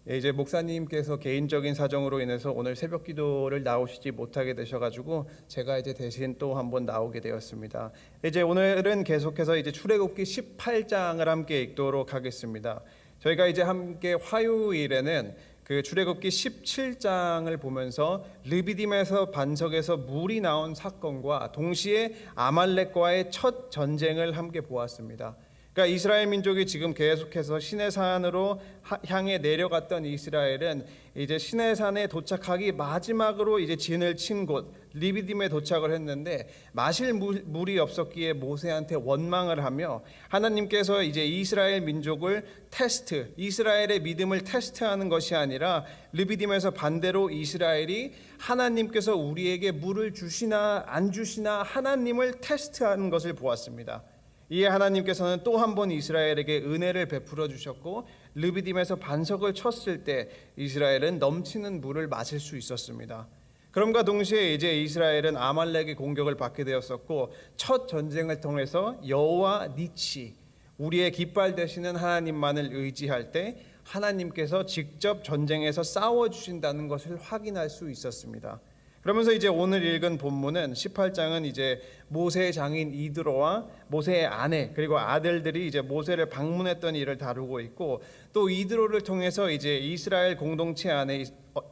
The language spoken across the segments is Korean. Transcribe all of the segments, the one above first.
이제 목사님께서 개인적인 사정으로 인해서 오늘 새벽 기도를 나오시지 못하게 되셔가지고 제가 이제 대신 또 한번 나오게 되었습니다. 이제 오늘은 계속해서 이제 출애굽기 18장을 함께 읽도록 하겠습니다. 저희가 이제 함께 화요일에는 그 출애굽기 17장을 보면서 르비딤에서 반석에서 물이 나온 사건과 동시에 아말렉과의 첫 전쟁을 함께 보았습니다. 그러니까 이스라엘 민족이 지금 계속해서 시내산으로 향해 내려갔던 이스라엘은 이제 시내산에 도착하기 마지막으로 이제 진을 친 곳 르비딤에 도착을 했는데 마실 물이 없었기에 모세한테 원망을 하며 하나님께서 이제 이스라엘 민족을 테스트, 이스라엘의 믿음을 테스트하는 것이 아니라 르비딤에서 반대로 이스라엘이 하나님께서 우리에게 물을 주시나 안 주시나 하나님을 테스트하는 것을 보았습니다. 이에 하나님께서는 또 한 번 이스라엘에게 은혜를 베풀어 주셨고 르비딤에서 반석을 쳤을 때 이스라엘은 넘치는 물을 마실 수 있었습니다. 그럼과 동시에 이제 이스라엘은 아말렉의 공격을 받게 되었었고 첫 전쟁을 통해서 여호와 니치, 우리의 깃발 되시는 하나님만을 의지할 때 하나님께서 직접 전쟁에서 싸워 주신다는 것을 확인할 수 있었습니다. 그러면서 이제 오늘 읽은 본문은 18장은 이제 모세의 장인 이드로와 모세의 아내 그리고 아들들이 이제 모세를 방문했던 일을 다루고 있고 또 이드로를 통해서 이제 이스라엘 공동체 안에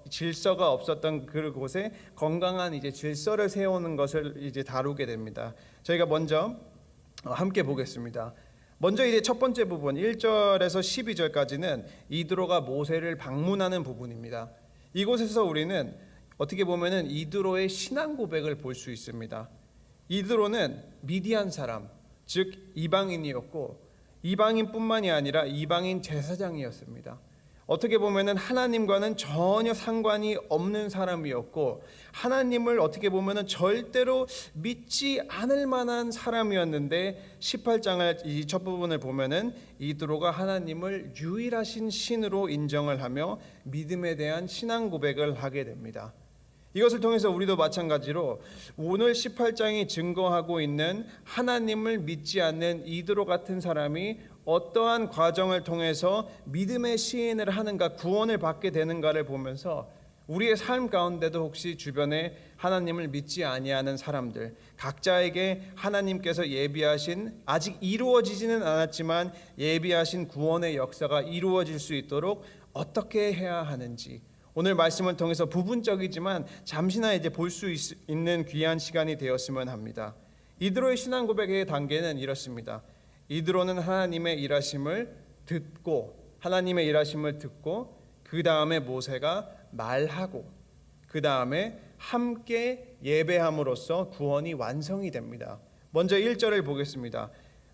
질서가 없었던 그곳에 건강한 이제 질서를 세우는 것을 이제 다루게 됩니다. 저희가 먼저 함께 보겠습니다. 먼저 이제 첫 번째 부분 1절에서 12절까지는 이드로가 모세를 방문하는 부분입니다. 이곳에서 우리는 어떻게 보면은 이드로의 신앙 고백을 볼 수 있습니다. 이드로는 미디안 사람, 즉 이방인이었고 이방인뿐만이 아니라 이방인 제사장이었습니다. 어떻게 보면은 하나님과는 전혀 상관이 없는 사람이었고 하나님을 어떻게 보면은 절대로 믿지 않을 만한 사람이었는데 18장을 이 첫 부분을 보면은 이드로가 하나님을 유일하신 신으로 인정을 하며 믿음에 대한 신앙 고백을 하게 됩니다. 이것을 통해서 우리도 마찬가지로 오늘 18장이 증거하고 있는 하나님을 믿지 않는 이드로 같은 사람이 어떠한 과정을 통해서 믿음의 시인을 하는가, 구원을 받게 되는가를 보면서 우리의 삶 가운데도 혹시 주변에 하나님을 믿지 아니하는 사람들, 각자에게 하나님께서 예비하신, 아직 이루어지지는 않았지만 예비하신 구원의 역사가 이루어질 수 있도록 어떻게 해야 하는지, 오늘 말씀을 통해서 부분적이지만 잠시나 이제 볼 수 있는 귀한 시간이 되었으면 합니다. 이드로의 신앙 고백의 단계는 이렇습니다. 이드로는 하나님의 일하심을 듣고 그 다음에 모세가 말하고 그 다음에 함께 예배함으로써 구원이 완성이 됩니다. 먼저 1절을 보겠습니다.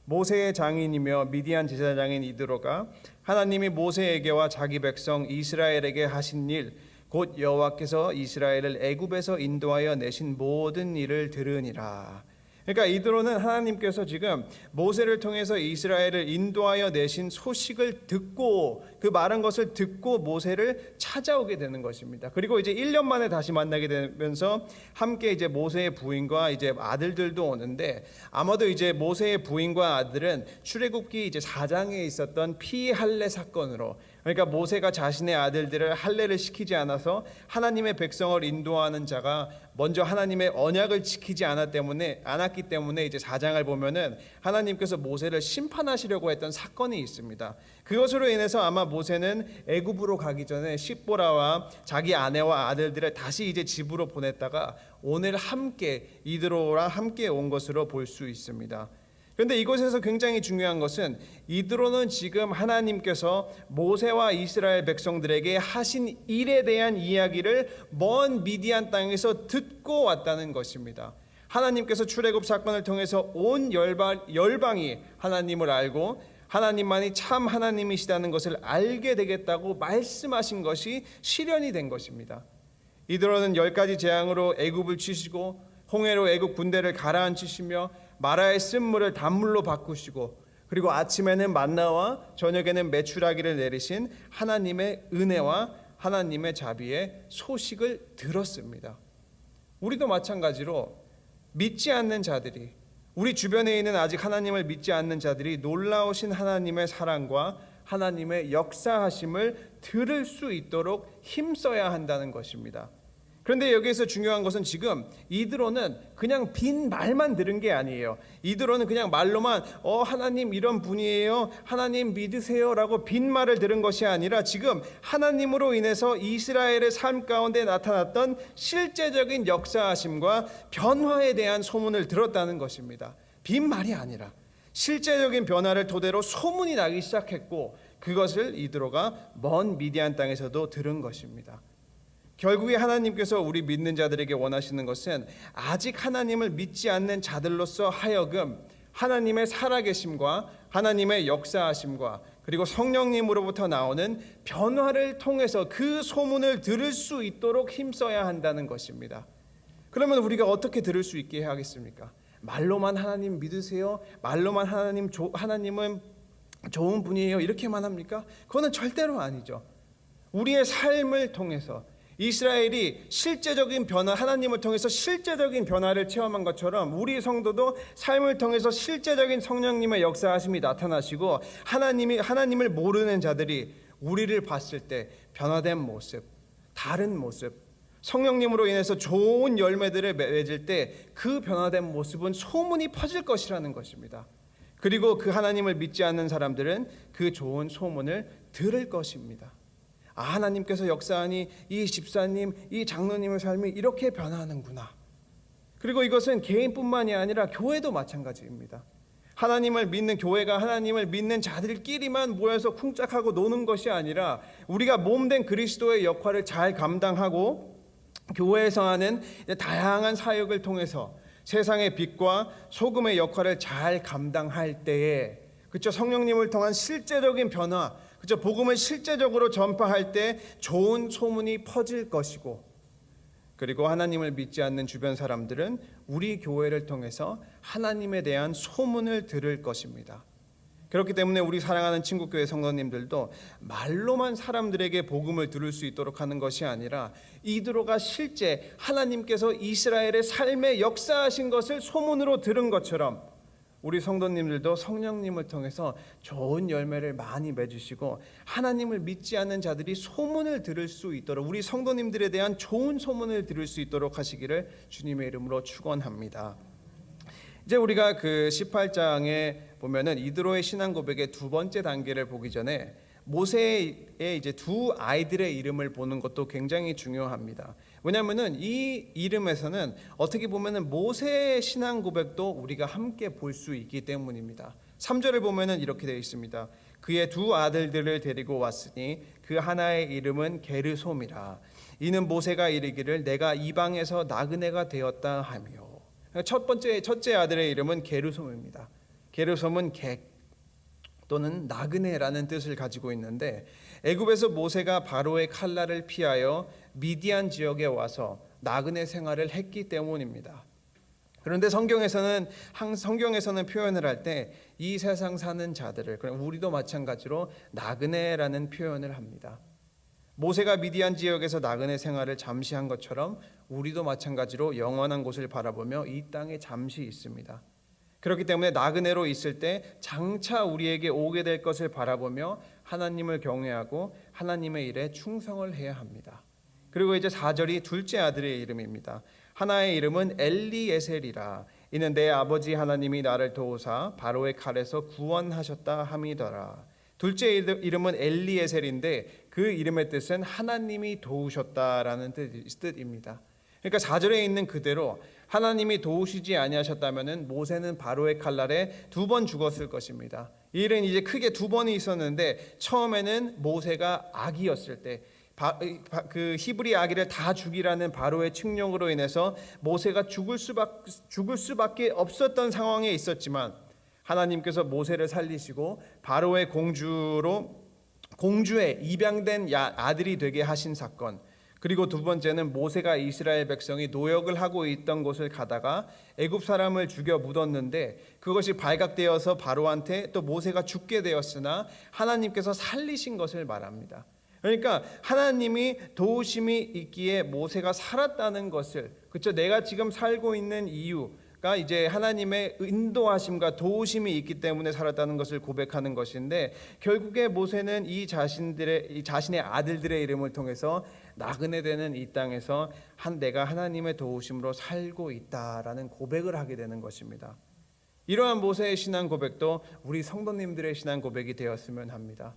모세의 장인이며 미디안 제사장인 이드로가 하나님이 모세에게와 자기 백성 이스라엘에게 하신 일, 곧 여호와께서 이스라엘을 애굽에서 인도하여 내신 모든 일을 들으니라. 그러니까 이드로는 하나님께서 지금 모세를 통해서 이스라엘을 인도하여 내신 소식을 듣고 그 말한 것을 듣고 모세를 찾아오게 되는 것입니다. 그리고 이제 1년 만에 다시 만나게 되면서 함께 이제 모세의 부인과 이제 아들들도 오는데 아마도 이제 모세의 부인과 아들은 출애굽기 이제 4장에 있었던 피할례 사건으로, 그러니까 모세가 자신의 아들들을 할례를 시키지 않아서 하나님의 백성을 인도하는 자가 먼저 하나님의 언약을 지키지 않았기 때문에 이제 4장을 보면은 하나님께서 모세를 심판하시려고 했던 사건이 있습니다. 그것으로 인해서 아마 모세는 애굽으로 가기 전에 십보라와 자기 아내와 아들들을 다시 이제 집으로 보냈다가 오늘 함께 이드로랑 함께 온 것으로 볼 수 있습니다. 그런데 이곳에서 굉장히 중요한 것은 이드로는 지금 하나님께서 모세와 이스라엘 백성들에게 하신 일에 대한 이야기를 먼 미디안 땅에서 듣고 왔다는 것입니다. 하나님께서 출애굽 사건을 통해서 온 열방이 하나님을 알고 하나님만이 참 하나님이시다는 것을 알게 되겠다고 말씀하신 것이 실현이 된 것입니다. 이드로는 10가지 재앙으로 애굽을 치시고 홍해로 애굽 군대를 가라앉히시며 마라의 쓴물을 단물로 바꾸시고 그리고 아침에는 만나와 저녁에는 메추라기를 내리신 하나님의 은혜와 하나님의 자비의 소식을 들었습니다. 우리도 마찬가지로 믿지 않는 자들이, 우리 주변에 있는 아직 하나님을 믿지 않는 자들이 놀라우신 하나님의 사랑과 하나님의 역사하심을 들을 수 있도록 힘써야 한다는 것입니다. 그런데 여기에서 중요한 것은 지금 이드로는 그냥 빈 말만 들은 게 아니에요. 이드로는 그냥 말로만 하나님 이런 분이에요, 하나님 믿으세요 라고 빈 말을 들은 것이 아니라 지금 하나님으로 인해서 이스라엘의 삶 가운데 나타났던 실제적인 역사하심과 변화에 대한 소문을 들었다는 것입니다. 빈 말이 아니라 실제적인 변화를 토대로 소문이 나기 시작했고, 그것을 이드로가 먼 미디안 땅에서도 들은 것입니다. 결국에 하나님께서 우리 믿는 자들에게 원하시는 것은 아직 하나님을 믿지 않는 자들로서 하여금 하나님의 살아계심과 하나님의 역사하심과 그리고 성령님으로부터 나오는 변화를 통해서 그 소문을 들을 수 있도록 힘써야 한다는 것입니다. 그러면 우리가 어떻게 들을 수 있게 하겠습니까? 말로만 하나님 믿으세요, 말로만 하나님은 좋은 분이에요 이렇게만 합니까? 그거는 절대로 아니죠. 우리의 삶을 통해서 이스라엘이 실제적인 변화, 하나님을 통해서 실제적인 변화를 체험한 것처럼 우리 성도도 삶을 통해서 실제적인 성령님의 역사하심이 나타나시고, 하나님을 모르는 자들이 우리를 봤을 때 변화된 모습, 다른 모습, 성령님으로 인해서 좋은 열매들을 맺을 때 그 변화된 모습은 소문이 퍼질 것이라는 것입니다. 그리고 그 하나님을 믿지 않는 사람들은 그 좋은 소문을 들을 것입니다. 하나님께서 역사하니 이 집사님, 이 장로님의 삶이 이렇게 변하는구나. 그리고 이것은 개인뿐만이 아니라 교회도 마찬가지입니다. 하나님을 믿는 교회가 하나님을 믿는 자들끼리만 모여서 쿵짝하고 노는 것이 아니라 우리가 몸된 그리스도의 역할을 잘 감당하고 교회에서 하는 다양한 사역을 통해서 세상의 빛과 소금의 역할을 잘 감당할 때에, 그렇죠, 성령님을 통한 실제적인 변화, 그렇죠, 복음을 실제적으로 전파할 때 좋은 소문이 퍼질 것이고, 그리고 하나님을 믿지 않는 주변 사람들은 우리 교회를 통해서 하나님에 대한 소문을 들을 것입니다. 그렇기 때문에 우리 사랑하는 친구교회 성도님들도 말로만 사람들에게 복음을 들을 수 있도록 하는 것이 아니라 이드로가 실제 하나님께서 이스라엘의 삶에 역사하신 것을 소문으로 들은 것처럼 우리 성도님들도 성령님을 통해서 좋은 열매를 많이 맺으시고, 하나님을 믿지 않는 자들이 소문을 들을 수 있도록, 우리 성도님들에 대한 좋은 소문을 들을 수 있도록 하시기를 주님의 이름으로 축원합니다. 이제 우리가 그 18장에 보면은 이드로의 신앙 고백의 두 번째 단계를 보기 전에 모세의 이제 두 아이들의 이름을 보는 것도 굉장히 중요합니다. 왜냐하면은 이 이름에서는 어떻게 보면은 모세의 신앙 고백도 우리가 함께 볼 수 있기 때문입니다. 3절을 보면은 이렇게 되어 있습니다. 그의 두 아들들을 데리고 왔으니 그 하나의 이름은 게르솜이라. 이는 모세가 이르기를 내가 이방에서 나그네가 되었다 하며. 첫째 아들의 이름은 게르솜입니다. 게르솜은 객 또는 나그네라는 뜻을 가지고 있는데, 애굽에서 모세가 바로의 칼날을 피하여 미디안 지역에 와서 나그네 생활을 했기 때문입니다. 그런데 성경에서는 표현을 할 때 이 세상 사는 자들을, 그럼 우리도 마찬가지로 나그네라는 표현을 합니다. 모세가 미디안 지역에서 나그네 생활을 잠시 한 것처럼 우리도 마찬가지로 영원한 곳을 바라보며 이 땅에 잠시 있습니다. 그렇기 때문에 나그네로 있을 때 장차 우리에게 오게 될 것을 바라보며 하나님을 경외하고 하나님의 일에 충성을 해야 합니다. 그리고 이제 4절이 둘째 아들의 이름입니다. 하나의 이름은 엘리에셀이라. 이는 내 아버지 하나님이 나를 도우사 바로의 칼에서 구원하셨다 함이더라. 둘째 이름은 엘리에셀인데 그 이름의 뜻은 하나님이 도우셨다라는 뜻입니다. 그러니까 4절에 있는 그대로 하나님이 도우시지 아니하셨다면은 모세는 바로의 칼날에 2번 죽었을 것입니다. 이 일은 이제 크게 2번이 있었는데, 처음에는 모세가 아기였을 때 그 히브리 아기를 다 죽이라는 바로의 칙령으로 인해서 모세가 죽을 수밖에 없었던 상황에 있었지만, 하나님께서 모세를 살리시고 바로의 공주의 입양된 아들이 되게 하신 사건, 그리고 두 번째는 모세가 이스라엘 백성이 노역을 하고 있던 곳을 가다가 애굽 사람을 죽여 묻었는데 그것이 발각되어서 바로한테 또 모세가 죽게 되었으나 하나님께서 살리신 것을 말합니다. 그러니까 하나님이 도우심이 있기에 모세가 살았다는 것을, 그렇죠, 내가 지금 살고 있는 이유, 모세가 이제 하나님의 인도하심과 도우심이 있기 때문에 살았다는 것을 고백하는 것인데, 결국에 모세는 이 자신의 아들들의 이름을 통해서 나그네 되는 이 땅에서 내가 하나님의 도우심으로 살고 있다라는 고백을 하게 되는 것입니다. 이러한 모세의 신앙 고백도 우리 성도님들의 신앙 고백이 되었으면 합니다.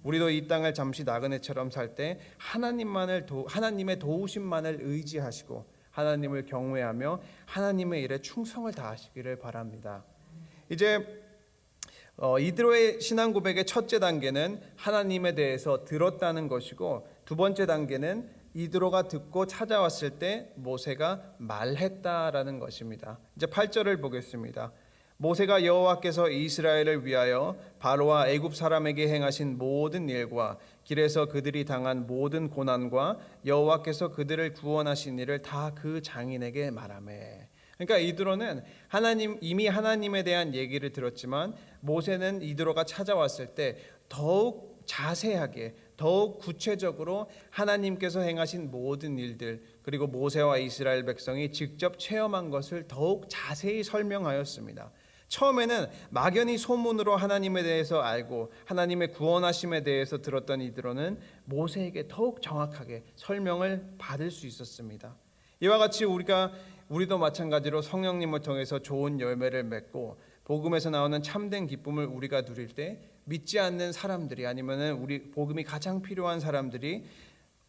우리도 이 땅을 잠시 나그네처럼 살 때 하나님의 도우심만을 의지하시고 하나님을 경외하며 하나님의 일에 충성을 다하시기를 바랍니다. 이제 이드로의 신앙 고백의 첫째 단계는 하나님에 대해서 들었다는 것이고, 두 번째 단계는 이드로가 듣고 찾아왔을 때 모세가 말했다라는 것입니다. 이제 8절을 보겠습니다. 모세가 여호와께서 이스라엘을 위하여 바로와 애굽 사람에게 행하신 모든 일과 길에서 그들이 당한 모든 고난과 여호와께서 그들을 구원하신 일을 다 그 장인에게 말하매. 그러니까 이드로는 이미 하나님에 대한 얘기를 들었지만, 모세는 이드로가 찾아왔을 때 더욱 자세하게, 더욱 구체적으로 하나님께서 행하신 모든 일들, 그리고 모세와 이스라엘 백성이 직접 체험한 것을 더욱 자세히 설명하였습니다. 처음에는 막연히 소문으로 하나님에 대해서 알고 하나님의 구원하심에 대해서 들었던 이드로는 모세에게 더욱 정확하게 설명을 받을 수 있었습니다. 이와 같이 우리도 마찬가지로 성령님을 통해서 좋은 열매를 맺고 복음에서 나오는 참된 기쁨을 우리가 누릴 때, 믿지 않는 사람들이, 아니면은 우리 복음이 가장 필요한 사람들이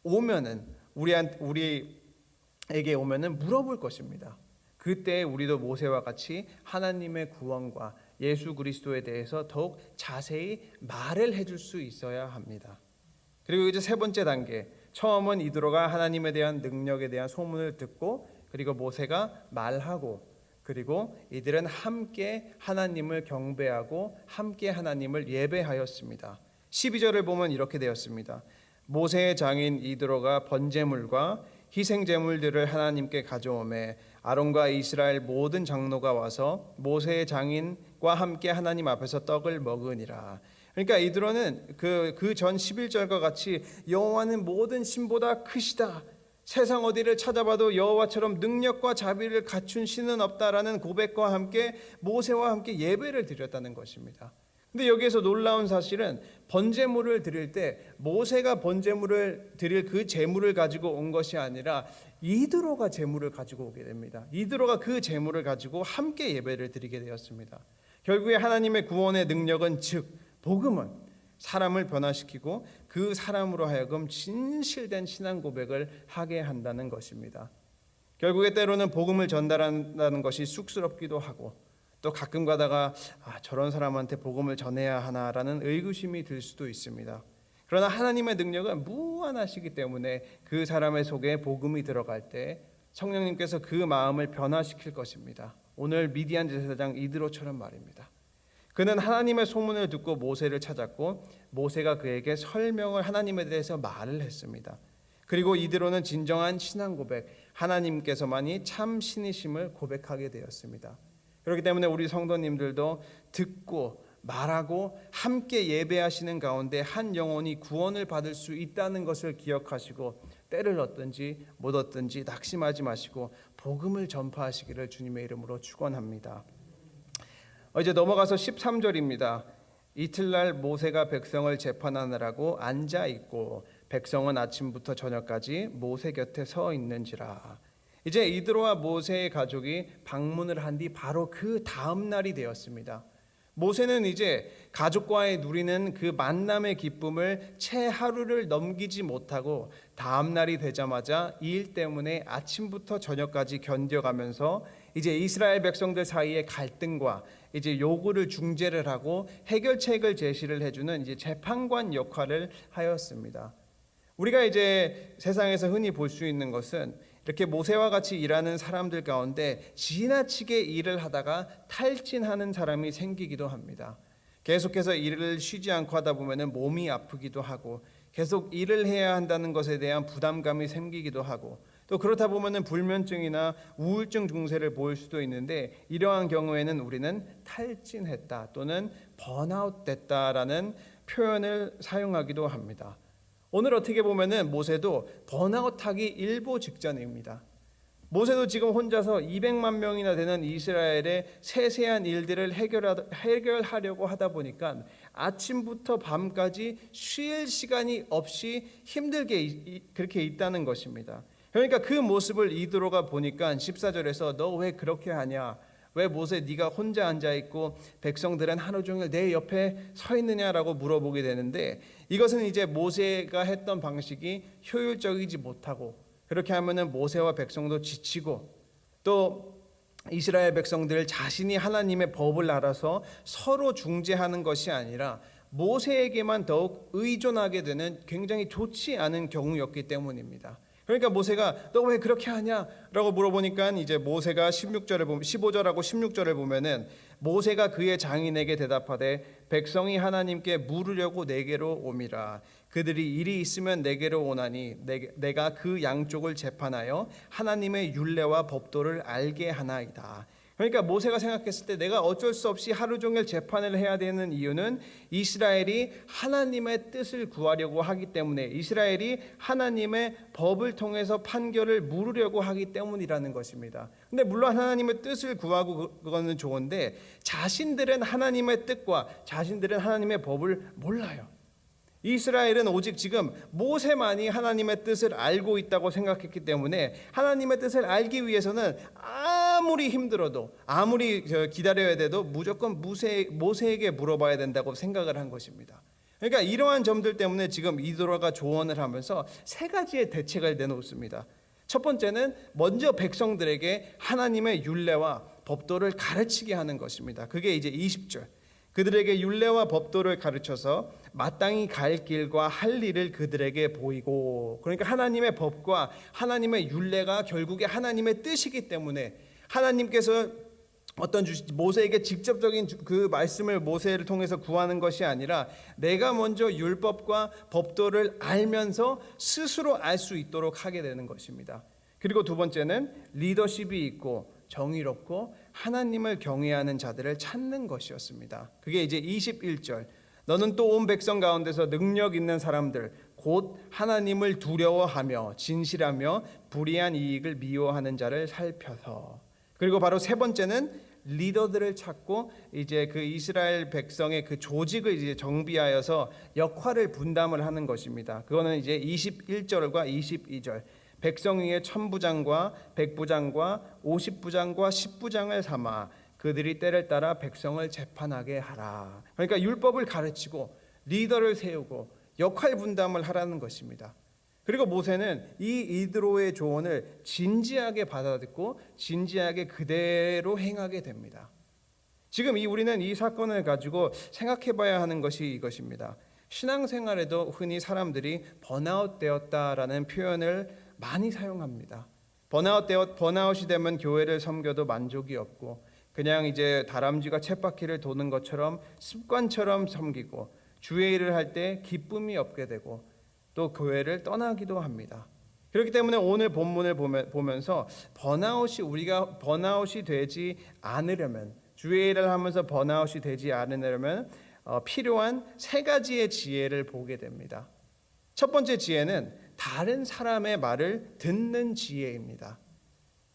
오면은 우리에게 오면은 물어볼 것입니다. 그때 우리도 모세와 같이 하나님의 구원과 예수 그리스도에 대해서 더욱 자세히 말을 해줄 수 있어야 합니다. 그리고 이제 세 번째 단계, 처음은 이드로가 하나님에 대한 능력에 대한 소문을 듣고, 그리고 모세가 말하고, 그리고 이들은 함께 하나님을 경배하고 함께 하나님을 예배하였습니다. 12절을 보면 이렇게 되었습니다. 모세의 장인 이드로가 번제물과 희생제물들을 하나님께 가져오매 아론과 이스라엘 모든 장로가 와서 모세의 장인과 함께 하나님 앞에서 떡을 먹으니라. 그러니까 이드로는 그 전 11절과 같이 여호와는 모든 신보다 크시다, 세상 어디를 찾아봐도 여호와처럼 능력과 자비를 갖춘 신은 없다라는 고백과 함께 모세와 함께 예배를 드렸다는 것입니다. 근데 여기에서 놀라운 사실은 번제물을 드릴 때 모세가 번제물을 드릴 그 제물을 가지고 온 것이 아니라 이드로가 제물을 가지고 오게 됩니다. 이드로가 그 제물을 가지고 함께 예배를 드리게 되었습니다. 결국에 하나님의 구원의 능력은, 즉 복음은 사람을 변화시키고 그 사람으로 하여금 진실된 신앙 고백을 하게 한다는 것입니다. 결국에 때로는 복음을 전달한다는 것이 쑥스럽기도 하고, 또 가끔 가다가 저런 사람한테 복음을 전해야 하나라는 의구심이 들 수도 있습니다. 그러나 하나님의 능력은 무한하시기 때문에 그 사람의 속에 복음이 들어갈 때 성령님께서 그 마음을 변화시킬 것입니다. 오늘 미디안 제사장 이드로처럼 말입니다. 그는 하나님의 소문을 듣고 모세를 찾았고, 모세가 그에게 설명을, 하나님에 대해서 말을 했습니다. 그리고 이드로는 진정한 신앙 고백, 하나님께서만이 참 신이심을 고백하게 되었습니다. 그렇기 때문에 우리 성도님들도 듣고 말하고 함께 예배하시는 가운데 한 영혼이 구원을 받을 수 있다는 것을 기억하시고, 때를 얻든지 못 얻든지 낙심하지 마시고 복음을 전파하시기를 주님의 이름으로 축원합니다. 이제 넘어가서 13절입니다. 이틀날 모세가 백성을 재판하느라고 앉아 있고 백성은 아침부터 저녁까지 모세 곁에 서 있는지라. 이제 이드로와 모세의 가족이 방문을 한 뒤 바로 그 다음 날이 되었습니다. 모세는 이제 가족과의 누리는 그 만남의 기쁨을 채 하루를 넘기지 못하고 다음 날이 되자마자 일 때문에 아침부터 저녁까지 견뎌가면서 이제 이스라엘 백성들 사이의 갈등과 이제 요구를 중재를 하고 해결책을 제시를 해주는 이제 재판관 역할을 하였습니다. 우리가 이제 세상에서 흔히 볼 수 있는 것은 이렇게 모세와 같이 일하는 사람들 가운데 지나치게 일을 하다가 탈진하는 사람이 생기기도 합니다. 계속해서 일을 쉬지 않고 하다 보면 몸이 아프기도 하고, 계속 일을 해야 한다는 것에 대한 부담감이 생기기도 하고, 또 그렇다 보면 불면증이나 우울증 증세를 보일 수도 있는데, 이러한 경우에는 우리는 탈진했다 또는 번아웃 됐다라는 표현을 사용하기도 합니다. 오늘 어떻게 보면은 모세도 번아웃하기 일보 직전입니다. 모세도 지금 혼자서 200만 명이나 되는 이스라엘의 세세한 일들을 해결하려고 하다 보니까 아침부터 밤까지 쉴 시간이 없이 힘들게 그렇게 있다는 것입니다. 그러니까 그 모습을 이드로가 보니까 14절에서 너 왜 그렇게 하냐? 왜 모세 네가 혼자 앉아 있고 백성들은 하루 종일 내 옆에 서 있느냐라고 물어보게 되는데, 이것은 이제 모세가 했던 방식이 효율적이지 못하고, 그렇게 하면은 모세와 백성도 지치고, 또 이스라엘 백성들 자신이 하나님의 법을 알아서 서로 중재하는 것이 아니라 모세에게만 더욱 의존하게 되는 굉장히 좋지 않은 경우였기 때문입니다. 그러니까 모세가 너 왜 그렇게 하냐라고 물어보니까 이제 모세가 16절에 보면 15절하고 16절을 보면은 모세가 그의 장인에게 대답하되 백성이 하나님께 물으려고 내게로 오미라. 그들이 일이 있으면 내게로 오나니 내가 그 양쪽을 재판하여 하나님의 율례와 법도를 알게 하나이다. 그러니까 모세가 생각했을 때 내가 어쩔 수 없이 하루 종일 재판을 해야 되는 이유는 이스라엘이 하나님의 뜻을 구하려고 하기 때문에, 이스라엘이 하나님의 법을 통해서 판결을 물으려고 하기 때문이라는 것입니다. 근데 물론 하나님의 뜻을 구하고 그거는 좋은데 자신들은 하나님의 뜻과 자신들은 하나님의 법을 몰라요. 이스라엘은 오직 지금 모세만이 하나님의 뜻을 알고 있다고 생각했기 때문에 하나님의 뜻을 알기 위해서는 아무리 힘들어도 아무리 기다려야 돼도 무조건 모세에게 물어봐야 된다고 생각을 한 것입니다. 그러니까 이러한 점들 때문에 지금 이드로가 조언을 하면서 세 가지의 대책을 내놓습니다. 첫 번째는 먼저 백성들에게 하나님의 율례와 법도를 가르치게 하는 것입니다. 그게 이제 20절. 그들에게 율례와 법도를 가르쳐서 마땅히 갈 길과 할 일을 그들에게 보이고, 그러니까 하나님의 법과 하나님의 율례가 결국에 하나님의 뜻이기 때문에 하나님께서 어떤 모세에게 직접적인 그 말씀을 모세를 통해서 구하는 것이 아니라 내가 먼저 율법과 법도를 알면서 스스로 알 수 있도록 하게 되는 것입니다. 그리고 두 번째는 리더십이 있고 정의롭고 하나님을 경외하는 자들을 찾는 것이었습니다. 그게 이제 21절. 너는 또 온 백성 가운데서 능력 있는 사람들 곧 하나님을 두려워하며 진실하며 불의한 이익을 미워하는 자를 살펴서. 그리고 바로 세 번째는 리더들을 찾고 이제 그 이스라엘 백성의 그 조직을 이제 정비하여서 역할을 분담을 하는 것입니다. 그거는 이제 21절과 22절. 백성 위에 1000부장과 100부장과 50부장과 10부장을 삼아 그들이 때를 따라 백성을 재판하게 하라. 그러니까 율법을 가르치고 리더를 세우고 역할 분담을 하라는 것입니다. 그리고 모세는 이 이드로의 조언을 진지하게 받아듣고 진지하게 그대로 행하게 됩니다. 지금 우리는 이 사건을 가지고 생각해 봐야 하는 것이 이것입니다. 신앙생활에도 흔히 사람들이 번아웃 되었다라는 표현을 많이 사용합니다. 번아웃이 되면 교회를 섬겨도 만족이 없고 그냥 이제 다람쥐가 쳇바퀴를 도는 것처럼 습관처럼 섬기고 주의 일을 할 때 기쁨이 없게 되고 또 교회를 떠나기도 합니다. 그렇기 때문에 오늘 본문을 보면서 우리가 번아웃이 되지 않으려면, 주의 일을 하면서 번아웃이 되지 않으려면 필요한 세 가지의 지혜를 보게 됩니다. 첫 번째 지혜는 다른 사람의 말을 듣는 지혜입니다.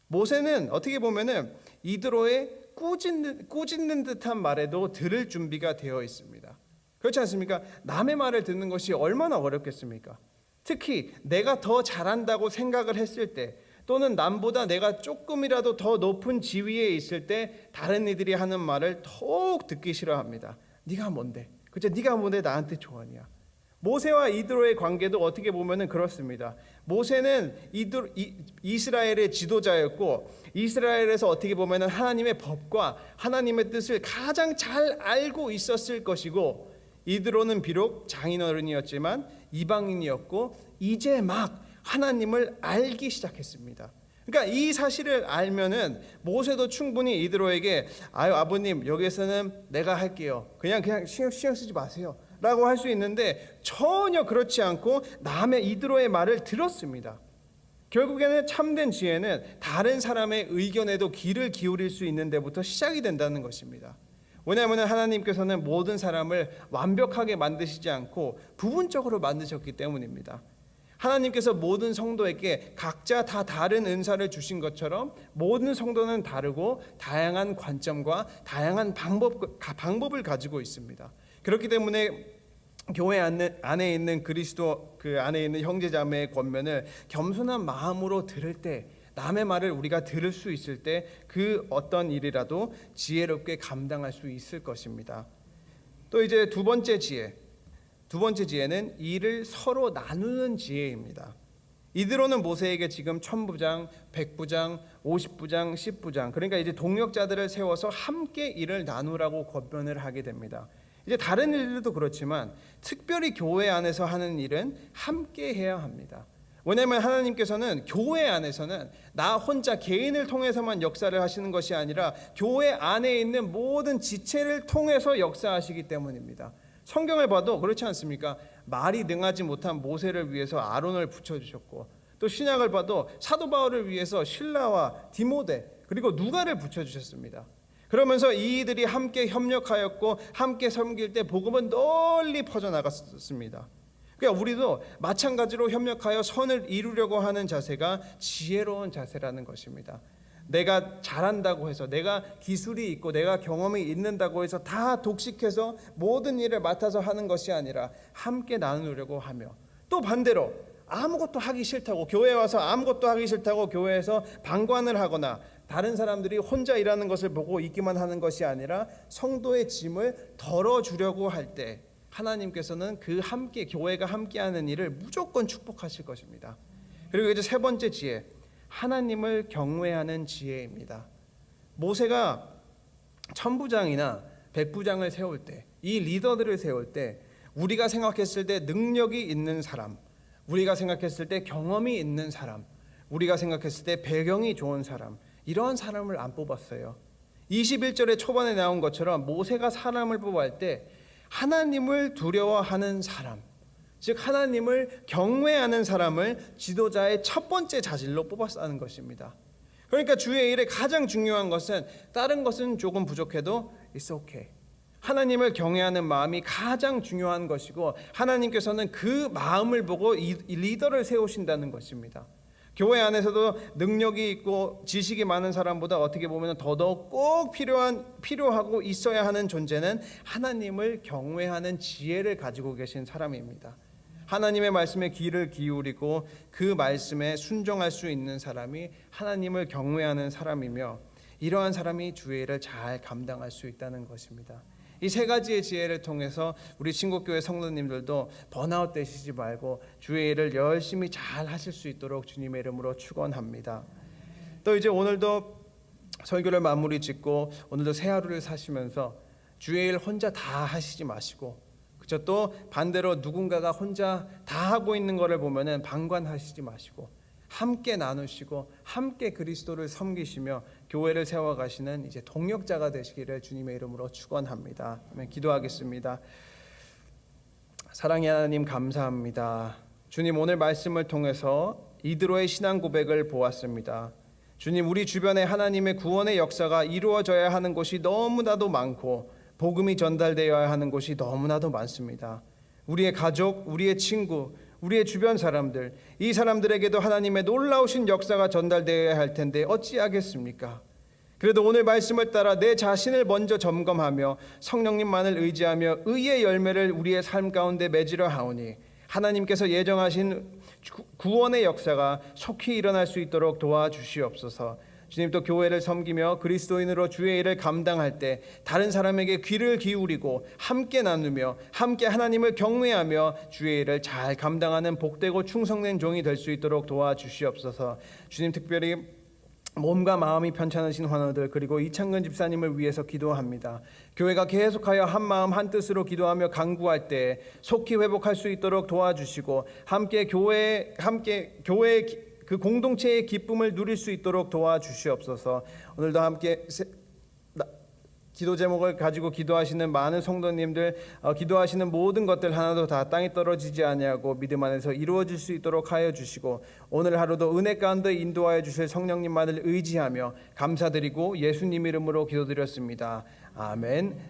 모세는 어떻게 보면은 이드로의 꾸짖는 듯한 말에도 들을 준비가 되어 있습니다. 그렇지 않습니까? 남의 말을 듣는 것이 얼마나 어렵겠습니까? 특히 내가 더 잘한다고 생각을 했을 때, 또는 남보다 내가 조금이라도 더 높은 지위에 있을 때 다른 이들이 하는 말을 더욱 듣기 싫어합니다. 네가 뭔데? 그죠? 네가 뭔데 나한테 조언이야? 모세와 이드로의 관계도 어떻게 보면은 그렇습니다. 모세는 이스라엘의 지도자였고 이스라엘에서 어떻게 보면은 하나님의 법과 하나님의 뜻을 가장 잘 알고 있었을 것이고, 이드로는 비록 장인어른이었지만 이방인이었고 이제 막 하나님을 알기 시작했습니다. 그러니까 이 사실을 알면은 모세도 충분히 이드로에게 아버님 여기서는 내가 할게요. 그냥 신경 쓰지 마세요. 라고 할 수 있는데 전혀 그렇지 않고 남의 이드로의 말을 들었습니다. 결국에는 참된 지혜는 다른 사람의 의견에도 귀를 기울일 수 있는 데부터 시작이 된다는 것입니다. 왜냐하면 하나님께서는 모든 사람을 완벽하게 만드시지 않고 부분적으로 만드셨기 때문입니다. 하나님께서 모든 성도에게 각자 다 다른 은사를 주신 것처럼 모든 성도는 다르고 다양한 관점과 다양한 방법을 가지고 있습니다. 그렇기 때문에 교회 안에 있는 그리스도 그 안에 있는 형제자매의 권면을 겸손한 마음으로 들을 때, 남의 말을 우리가 들을 수 있을 때 그 어떤 일이라도 지혜롭게 감당할 수 있을 것입니다. 또 이제 두 번째 지혜는 일을 서로 나누는 지혜입니다. 이드로는 모세에게 지금 1000부장, 100부장, 50부장, 10부장, 그러니까 이제 동역자들을 세워서 함께 일을 나누라고 권면을 하게 됩니다. 이제 다른 일들도 그렇지만 특별히 교회 안에서 하는 일은 함께 해야 합니다. 왜냐하면 하나님께서는 교회 안에서는 나 혼자 개인을 통해서만 역사를 하시는 것이 아니라 교회 안에 있는 모든 지체를 통해서 역사하시기 때문입니다. 성경을 봐도 그렇지 않습니까? 말이 능하지 못한 모세를 위해서 아론을 붙여주셨고, 또 신약을 봐도 사도 바울을 위해서 실라와 디모데 그리고 누가를 붙여주셨습니다. 그러면서 이들이 함께 협력하였고 함께 섬길 때 복음은 널리 퍼져나갔습니다. 그러니까 우리도 마찬가지로 협력하여 선을 이루려고 하는 자세가 지혜로운 자세라는 것입니다. 내가 잘한다고 해서, 내가 기술이 있고 내가 경험이 있는다고 해서 다 독식해서 모든 일을 맡아서 하는 것이 아니라 함께 나누려고 하며, 또 반대로 아무것도 하기 싫다고, 교회에 와서 아무것도 하기 싫다고 교회에서 방관을 하거나 다른 사람들이 혼자 일하는 것을 보고 있기만 하는 것이 아니라 성도의 짐을 덜어주려고 할 때 하나님께서는 그 함께, 교회가 함께하는 일을 무조건 축복하실 것입니다. 그리고 이제 세 번째 지혜, 하나님을 경외하는 지혜입니다. 모세가 1000부장이나 100부장을 세울 때, 이 리더들을 세울 때 우리가 생각했을 때 능력이 있는 사람, 우리가 생각했을 때 경험이 있는 사람, 우리가 생각했을 때 배경이 좋은 사람, 이러한 사람을 안 뽑았어요. 21절의 초반에 나온 것처럼 모세가 사람을 뽑을 때 하나님을 두려워하는 사람, 즉 하나님을 경외하는 사람을 지도자의 첫 번째 자질로 뽑았다는 것입니다. 그러니까 주의 일에 가장 중요한 것은, 다른 것은 조금 부족해도 It's okay, 하나님을 경외하는 마음이 가장 중요한 것이고, 하나님께서는 그 마음을 보고 이 리더를 세우신다는 것입니다. 교회 안에서도 능력이 있고 지식이 많은 사람보다 어떻게 보면 더더욱 꼭 필요하고 있어야 하는 존재는 하나님을 경외하는 지혜를 가지고 계신 사람입니다. 하나님의 말씀에 귀를 기울이고 그 말씀에 순종할 수 있는 사람이 하나님을 경외하는 사람이며, 이러한 사람이 주의 일을 잘 감당할 수 있다는 것입니다. 이 세 가지의 지혜를 통해서 우리 친구교회 성도님들도 번아웃 되시지 말고 주의 일을 열심히 잘 하실 수 있도록 주님의 이름으로 축원합니다. 또 이제 오늘도 설교를 마무리 짓고 오늘도 새 하루를 사시면서 주의 일 혼자 다 하시지 마시고, 그렇죠? 또 반대로 누군가가 혼자 다 하고 있는 것을 보면은 방관하시지 마시고 함께 나누시고 함께 그리스도를 섬기시며 교회를 세워가시는 이제 동역자가 되시기를 주님의 이름으로 축원합니다. 기도하겠습니다. 사랑의 하나님, 감사합니다. 주님, 오늘 말씀을 통해서 이드로의 신앙 고백을 보았습니다. 주님, 우리 주변에 하나님의 구원의 역사가 이루어져야 하는 곳이 너무나도 많고 복음이 전달되어야 하는 곳이 너무나도 많습니다. 우리의 가족, 우리의 친구, 우리의 주변 사람들, 이 사람들에게도 하나님의 놀라우신 역사가 전달되어야 할 텐데 어찌하겠습니까? 그래도 오늘 말씀을 따라 내 자신을 먼저 점검하며 성령님만을 의지하며 의의 열매를 우리의 삶 가운데 맺으려 하오니, 하나님께서 예정하신 구원의 역사가 속히 일어날 수 있도록 도와주시옵소서. 주님, 또 교회를 섬기며 그리스도인으로 주의 일을 감당할 때 다른 사람에게 귀를 기울이고 함께 나누며 함께 하나님을 경외하며 주의 일을 잘 감당하는 복되고 충성된 종이 될 수 있도록 도와주시옵소서. 주님, 특별히 몸과 마음이 편찮으신 환우들, 그리고 이창근 집사님을 위해서 기도합니다. 교회가 계속하여 한 마음 한 뜻으로 기도하며 간구할 때 속히 회복할 수 있도록 도와주시고 함께 교회의 그 공동체의 기쁨을 누릴 수 있도록 도와주시옵소서. 오늘도 함께 기도 제목을 가지고 기도하시는 많은 성도님들, 기도하시는 모든 것들 하나도 다 땅에 떨어지지 아니하고 믿음 안에서 이루어질 수 있도록 하여 주시고, 오늘 하루도 은혜 가운데 인도하여 주실 성령님만을 의지하며 감사드리고 예수님 이름으로 기도드렸습니다. 아멘.